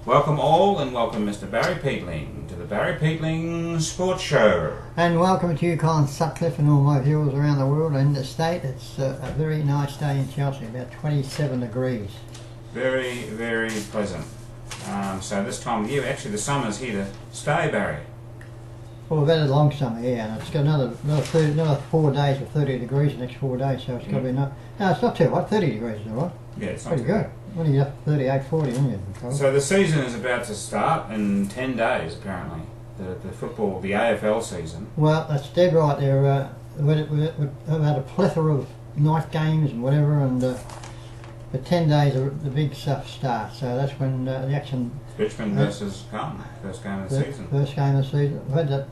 Welcome all, and welcome Mr. Barry Peatling to the Barry Peatling Sports Show. And welcome to you, Colin Sutcliffe, and all my viewers around the world and the state. It's a very nice day in Chelsea, about 27 degrees. Very, very pleasant. So this time of year, actually the summer's here to stay, Barry. Well, we've had a long summer, yeah, and it's got another 4 days of 30 degrees the next 4 days, so it's got to be no, it's not too hot. 30 degrees is all right. Yeah, it's not pretty good. When are you up to 38, 40, aren't you? So the season is about to start in 10 days, apparently. The football, the AFL season. Well, that's dead right there. We've had a plethora of night games and whatever, and for 10 days the big stuff starts. So that's when the action. Richmond versus Carlton, first game of the season. First game of the season. We've had that.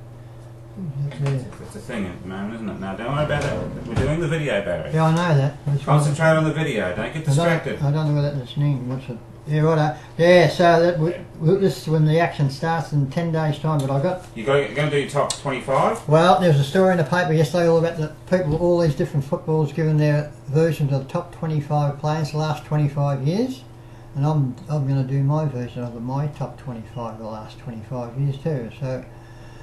It's a thing at the moment, isn't it? Now, don't worry about that. We're doing the video, Barry. Yeah, I know that. Concentrate on the video. Don't get distracted. I don't know whether that's listening. What's it? Yeah, right. Yeah, so this is when the action starts in 10 days' time. But You're going to do your top 25? Well, there was a story in the paper yesterday all about the people, all these different footballers giving their versions of the top 25 players the last 25 years. And I'm going to do my version of my top 25 the last 25 years too. So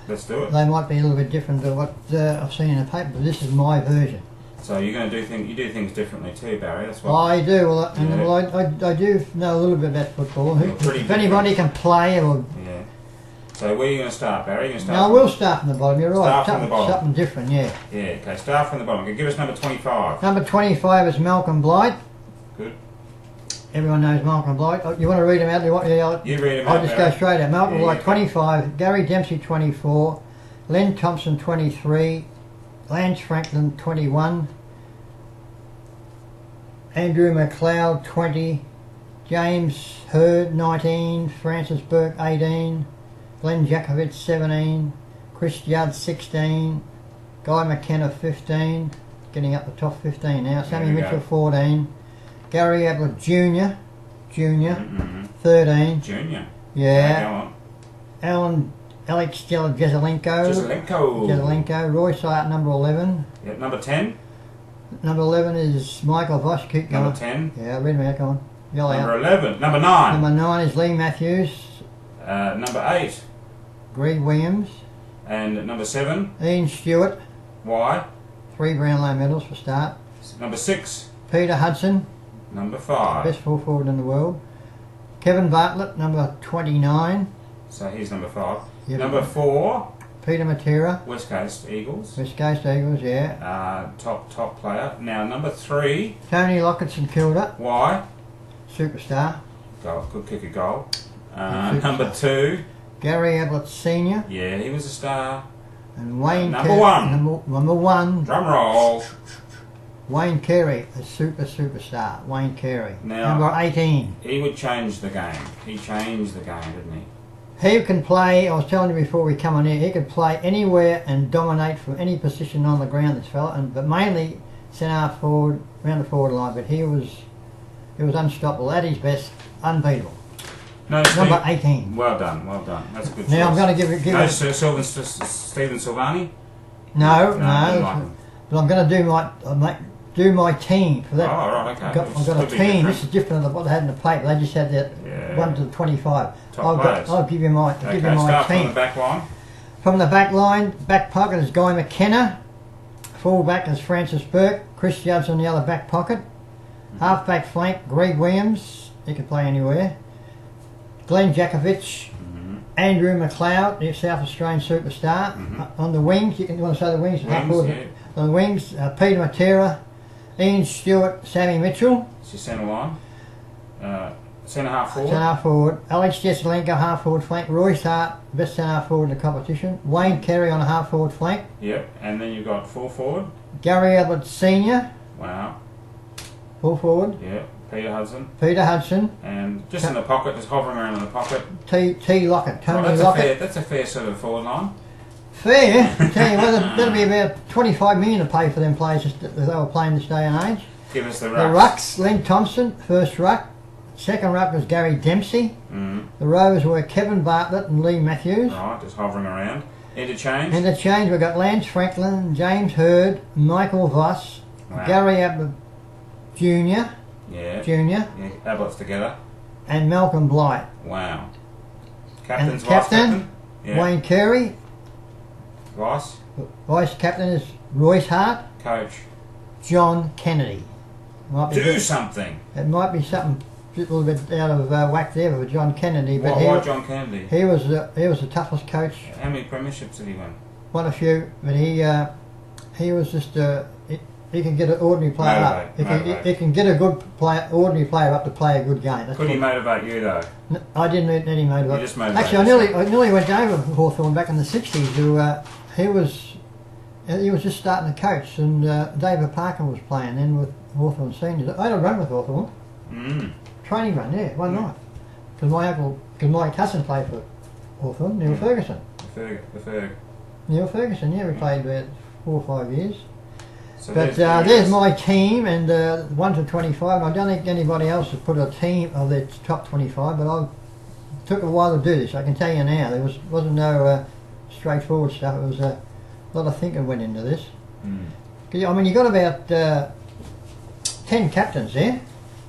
let's do it. They might be a little bit different to what I've seen in the paper, but this is my version. So you're going to do things. You do things differently too, Barry. That's what I do. Well, I do know a little bit about football. If anybody can play, or yeah. So where are you going to start, Barry? You're going to start. No, we'll start from the bottom. You're right. Start from the bottom. Something different, yeah. Yeah. Okay. Start from the bottom. Okay, give us number 25. Number 25 is Malcolm Blight. Good. Everyone knows Malcolm Blight. You want to read him out? You read him out. I'll just go straight out. Malcolm Blight, 25. Gary Dempsey, 24. Len Thompson, 23. Lance Franklin, 21. Andrew McLeod, 20. James Hurd, 19. Francis Burke, 18. Glenn Jakovich, 17. Chris Judd, 16. Guy McKenna, 15. Getting up the top 15 now. Sammy Mitchell, 14. Gary Ablett Jr. 13. Junior. Yeah. Alex Jezelenko. Roy Sart, number 11. Yep. Number 10. Number 11 is Michael Voss. Keep going. Number 10. Yeah, read me out. Go on. Yell out. Number 11. Number 9. Number 9 is Lee Matthews. Number 8. Greg Williams. And number 7. Ian Stewart. Why? 3 Brownlow medals for start. Number 6. Peter Hudson. Number 5. Best full forward in the world. Kevin Bartlett, number 29. So he's number 5. Yep. Number 4. Peter Matera. West Coast Eagles. West Coast Eagles, yeah. Top player. Now number 3. Tony Lockett, St Kilda. Why? Superstar. Goal. Could kick a goal. Number 2. Gary Ablett Senior. Yeah, he was a star. And Wayne Number 1. Number 1. Drum roll. Wayne Carey, a superstar. Wayne Carey. Now, number 18. He would change the game. He changed the game, didn't he? He can play, I was telling you before we come on here, he could play anywhere and dominate from any position on the ground, this fella, but mainly centre forward, around the forward line, but he was unstoppable, at his best, unbeatable. No, number 18. Well done. That's a good choice. Now I'm going to give it... Stephen Silvani? No, but I'm going to do my team for that. Oh, right, okay. I've got a team. This is different than what they had in the paper. They just had that 1 to 25. I'll give you my team. Start from the back line. From the back line, back pocket is Guy McKenna. Full back is Francis Burke. Chris Judd's on the other back pocket. Half back flank, Greg Williams. He can play anywhere. Glenn Jakovich. Andrew McLeod, the South Australian superstar. On the wings, you want to say the wings? On the wings, Peter Matera. Ian Stewart, Sammy Mitchell. It's your centre line. Centre half forward. Centre half forward. Alex Jezelenko, half forward flank. Roy Sart, best centre half forward in the competition. Wayne Carey on a half forward flank. Yep, and then you've got full forward. Gary Ablett Senior. Wow. Full forward. Yep. Peter Hudson. And just in the pocket, just hovering around in the pocket. T. Lockett. Tony Lockett. That's a fair sort of forward line. Fair? Tell you what, that'll be about 25 million to pay for them players that they were playing this day and age. Give us the rucks. The rucks, Len Thompson, first ruck. Second ruck was Gary Dempsey. The rows were Kevin Bartlett and Lee Matthews. Right, just hovering around. Interchange. Interchange, we've got Lance Franklin, James Hurd, Michael Voss, Gary Ablett Jr. Yeah. Junior. Yeah, Ablett's together. and Malcolm Blight. Wow. Captain's And captain, vice-captain? Yeah. Wayne Carey. Vice? Vice captain is Royce Hart. Coach. John Kennedy. Might be Do something! It might be something a little bit out of whack there with John Kennedy, but Why John Kennedy? he was the toughest coach. How many premierships did he win? Won a few, but he was just he can get an ordinary player up. He can get a good player, ordinary player up to play a good game. That's Could he motivate you though? I didn't let him motivate. You just motivated Actually, I nearly went over Hawthorn back in the '60s. Who he was just starting to coach, and David Parker was playing then with Hawthorn seniors. I had a run with Hawthorn. Training run, yeah, one night. Because my cousin played for Hawthorn, Neil Ferguson. The Ferg. Neil Ferguson, yeah, we played about 4 or 5 years. So But there's my team, and 1 to 25. And I don't think anybody else has put a team of their top 25, but I took a while to do this. I can tell you now, there wasn't no straightforward stuff. It was a lot of thinking went into this. I mean, you got about 10 captains there.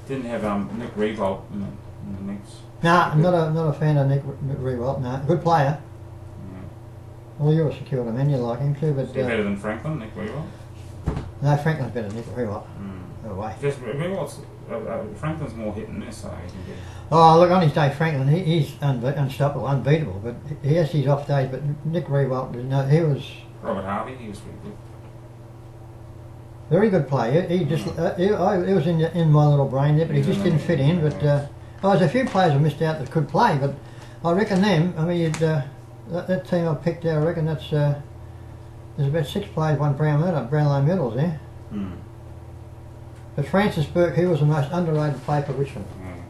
Didn't have Nick Revolt in the mix. Nah, I'm not a fan of Nick Revolt. No, good player. Well, you're a security man, you like him too, but... Is he better than Franklin, Nick Revolt? No, Franklin's better than Nick Revolt. No way. Just Revolt's... Franklin's more hit and miss, so he can get... Oh, look, on his day, Franklin, he's unstoppable, unbeatable, but he has his off days, but Nick Revolt, no, he was... Robert Harvey, he was pretty good. Very good player. He just... he was in my little brain there, but he just didn't fit in, but... there's a few players I missed out that could play, but I reckon them, I mean, that team I picked there, I reckon that's... there's about 6 players won Brownlow medals there. But Francis Burke, he was the most underrated player for Richmond.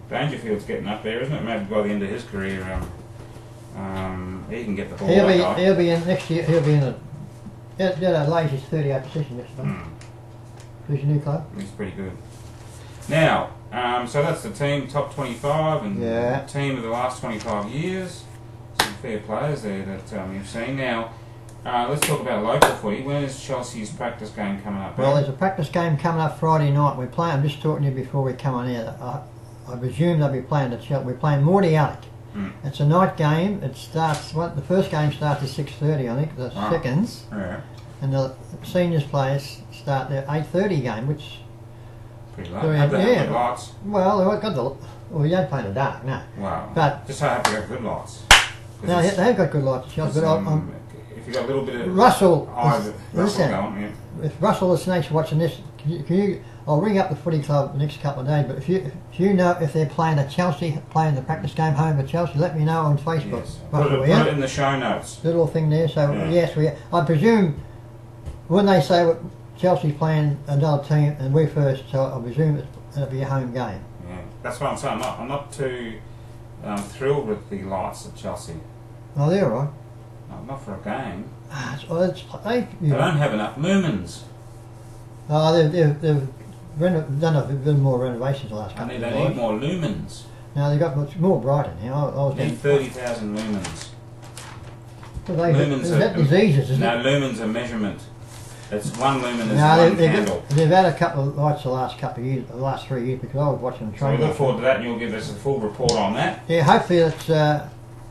Dangerfield's getting up there, isn't it? Maybe by the end of his career, he can get the ball. He'll be in next year. He'll be in the latest 38 position next time. Who's your new club? He's pretty good. Now, so that's the team top 25 and team of the last 25 years. Some fair players there that you've seen. Now, let's talk about local footy. When is Chelsea's practice game coming up? Well, there's a practice game coming up Friday night. We're playing. I'm just talking to you before we come on air. I presume they'll be playing at Chelsea. We're playing Morty Alec. It's a night game. It starts. The first game starts at 6:30, I think. The seconds. Yeah. And the seniors players start their 8:30 game, which. Pretty late. Have they have good lights? Well, they've got the. Well, you don't play in the dark, no. Wow. But just have to have good lights. No, they have got good lights at Chelsea. But if you got a little bit of Russell going, if Russell the Snake's watching this, can you? I'll ring up the footy club the next couple of days. But if you know if they're playing at Chelsea, playing the practice game home at Chelsea, let me know on Facebook. Yes. Put it in the show notes. Little thing there. So yes, I presume when they say Chelsea's playing another team and we're first, so I presume it'll be a home game. Yeah, that's what I'm saying. I'm not too thrilled with the lights at Chelsea. Oh, they're all right. No, not for a game. They don't have enough lumens. Oh, they've done a bit more renovations the last couple of years. They need more lumens. No, they've got much more brighter now. They need 30,000 lumens. Lumens is that diseases, isn't it? No, lumens are measurement. It's one lumen is one candle. They've had a couple of lights the last couple of years, the last 3 years, because I was watching them train. So we look forward to that, and you'll give us a full report on that. Yeah, hopefully it's.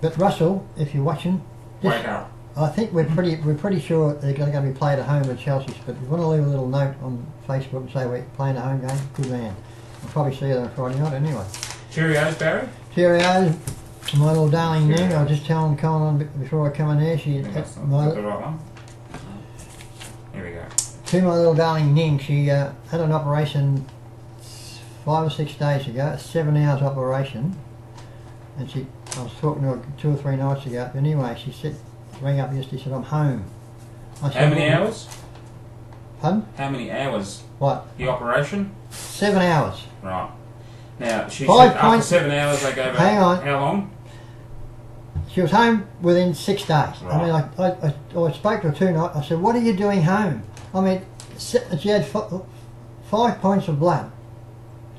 But Russell, if you're watching, wake up. I think we're pretty sure they're going to be played at home at Chelsea. But if you want to leave a little note on Facebook and say we're playing a home game, good man. I'll probably see you on Friday night anyway. Cheerios, Barry. Cheerios. My little darling Ning, I was just telling come on before I come in here. She that's not the right one. Here we go. To my little darling Ning, she had an operation 5 or 6 days ago, a 7 hours operation, and I was talking to her 2 or 3 nights ago. But anyway, she rang up yesterday, said I'm home. How many hours? Pardon? How many hours? What? The operation? 7 hours. Right. Now, she said after 7 hours they gave her... Hang on. How long? She was home within 6 days. Right. I mean, I spoke to her 2 nights. I said, what are you doing home? I mean, she had 5 points of blood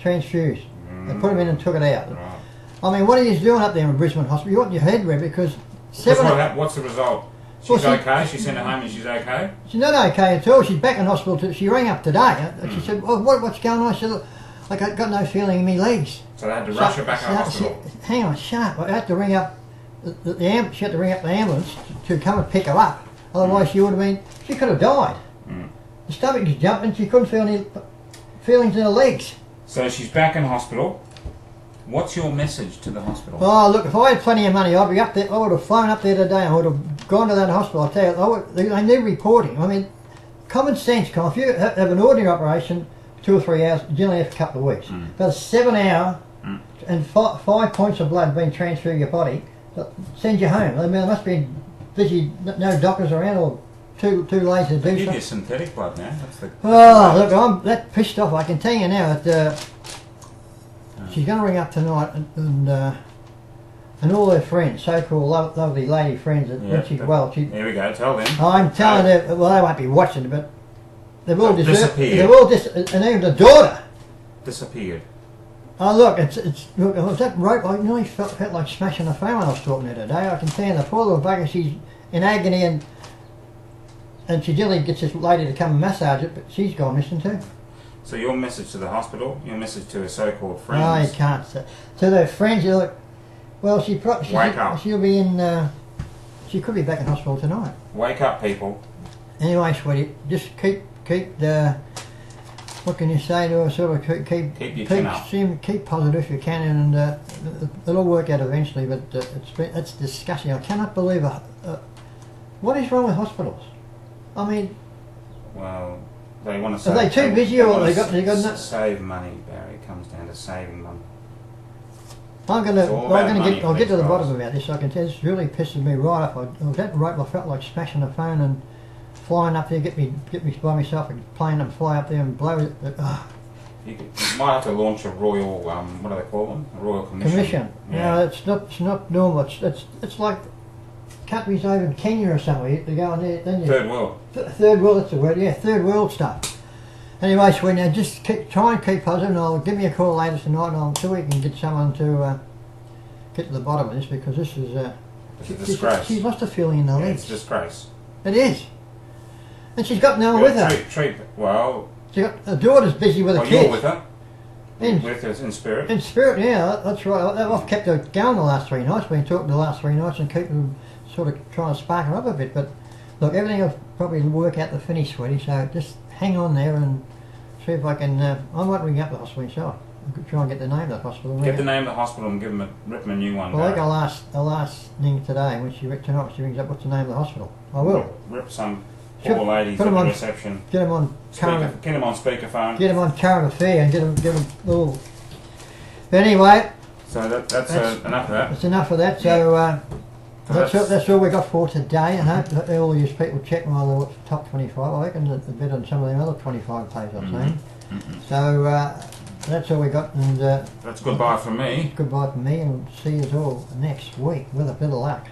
transfused. They put them in and took it out. Right. I mean, what are you doing up there in Brisbane Hospital? You want your head read because... What's the result? She's okay? She sent her home and she's okay? She's not okay at all. She's back in hospital. She rang up today and she said, what's going on? I said, look, I got no feeling in my legs. So they had to rush her back to the hospital. Hang on, sharp. I had to ring up she had to ring up the ambulance to come and pick her up. Otherwise, she would have been. She could have died. The stomach was jumping. She couldn't feel any feelings in her legs. So she's back in hospital. What's your message to the hospital? Oh, look, if I had plenty of money, I'd be up there. I would have flown up there today. I would have gone to that hospital. I tell you, they need reporting. I mean, common sense, Con. If you have an ordinary operation, 2 or 3 hours, you generally have a couple of weeks. But a 7 hour and 5 points of blood being transferred to your body, send you home. I mean, there must be busy, no doctors around or too lazy to do they give something. you synthetic blood now. That's the look, I'm that pissed off. I can tell you now that she's going to ring up tonight and all her friends, so-called lovely lady friends, that when she's well. Here we go. Tell them. I'm telling her. Well, they won't be watching it, but they've all disappeared. They've all and even the daughter disappeared. Oh look, look, was that rope? I nearly felt like smashing the phone when I was talking to her today. I can tell you, the poor little bugger, she's in agony, and she generally gets this lady to come and massage it, but she's gone missing too. So your message to the hospital, your message to her so-called friends. No, you can't. To their friends, you look. Well, wake up. She'll be in. She could be back in hospital tonight. Wake up, people. Anyway, sweetie, just keep the. What can you say to her? Sort of keep your chin up. Keep positive if you can, and it'll work out eventually. But it's disgusting. I cannot believe it. What is wrong with hospitals? I mean, well, they want to save. Are they too busy, or they got save money, Barry? It comes down to saving money. I'll get to the bottom about this. I can tell this really pisses me right off. That rope, I felt like smashing the phone and flying up there, get me by myself and plane and fly up there and blow it. You might have to launch a royal, what do they call them? A royal commission. Yeah. No, it's not normal. It's like countries over in Kenya or somewhere. You go in there, then you third world. Third world, that's the word. Yeah, third world stuff. Anyway, so now just try and keep positive, and I'll give me a call later tonight, and I'll see if we can get someone to get to the bottom of this, because this is a disgrace. She's lost a feeling in her legs. It's a disgrace. It is. And she's got no one with her. Well, her daughter's busy with her kids. You're with her? With her in spirit? In spirit, yeah, that's right. I've kept her going the last 3 nights. Been talking the last 3 nights and keep them sort of trying to spark her up a bit. But look, everything will probably work out the finish, sweetie. So just hang on there and see if I can. I might ring up the hospital myself. Try and get the name of the hospital. Get the name of the hospital and rip them a new one. Well, I think I'll last thing today when she rings up. What's the name of the hospital? I will. Rip some poor ladies at the reception. Get them on current. Get them on speakerphone. Get them on current affair and get them little. But anyway. So that's enough of that. That's enough of that. So. That's all we got for today, and I hope all these people check my top 25. I reckon a bit on some of them other 25 pages I've seen. So that's all we got, and that's goodbye from me. Goodbye from me, and see you all next week with a bit of luck.